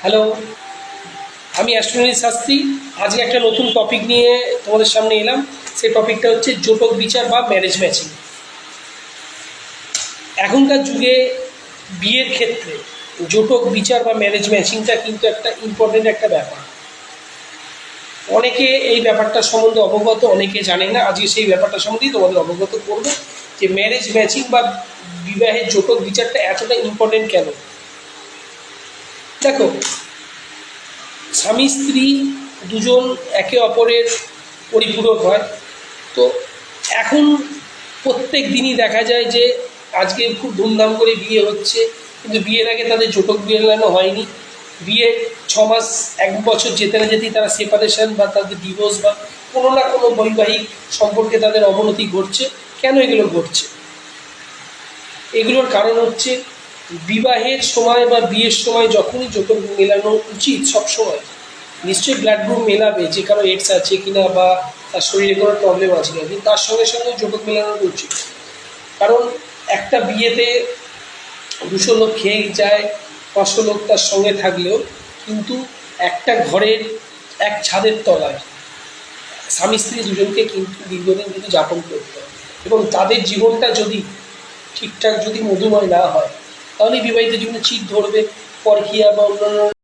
Hello, আমি astronomy Shastri. আজকে একটা নতুন টপিক নিয়ে তোমাদের সামনে এলাম। সেই টপিকটা হচ্ছে জোটক বিচার বা ম্যারেজ ম্যাচিং। এখনকার যুগে বিয়ের ক্ষেত্রে জোটক বিচার বা ম্যারেজ ম্যাচিংটা কিন্তু একটা ইম্পর্টেন্ট একটা ব্যাপার। অনেকে এই ব্যাপারটা সম্বন্ধে অবগত, অনেকে জানে না। আজকে সেই ব্যাপারটা সম্বন্ধেই তোমাদের অবগত করব যে ম্যারেজ ম্যাচিং বা বিবাহের জোটক বিচারটা এতটা ইম্পর্টেন্ট কেন। দেখো, স্বামী স্ত্রী দুজন একে অপরের পরিপূরক হয়। তো এখন প্রত্যেক দিনই দেখা যায় যে আজকে খুব ধুমধাম করে বিয়ে হচ্ছে, কিন্তু বিয়ের আগে তাদের জোটক মেলানো হয়নি। বিয়ে 6 মাস 1 বছর যেতে না যেতেই তারা সেপারেশন বা তাদের ডিভোর্স বা কোনো না কোনো বৈবাহিক সম্পর্কে তাদের অবনতি ঘটছে। কেন এগুলো ঘটছে? এগুলোর কারণ হচ্ছে বিবাহের সময় বা বিয়ের সময় যখনই জোটক মেলানো উচিত, সবসময় নিশ্চয়ই ব্লাড গ্রুপ মেলাবে, যে কারো এডস আছে কিনা বা তার শরীরে কোনো প্রবলেম আছে কিনা, কিন্তু তার সঙ্গে সঙ্গে জোটক মেলানো উচিত। কারণ একটা বিয়েতে 200 লোক খেয়ে যায়, 500 লোক তার সঙ্গে থাকলেও কিন্তু একটা ঘরের এক ছাদের তলায় স্বামী স্ত্রী দুজনকে কিন্তু দীর্ঘদিন কিন্তু যাপন করতে হয়। এবং তাদের জীবনটা যদি ঠিকঠাক যদি মধুময় না হয়, তাহলে বিবাহিত জীবনে চিট ধরবে, পরকীয়া বা অন্যান্য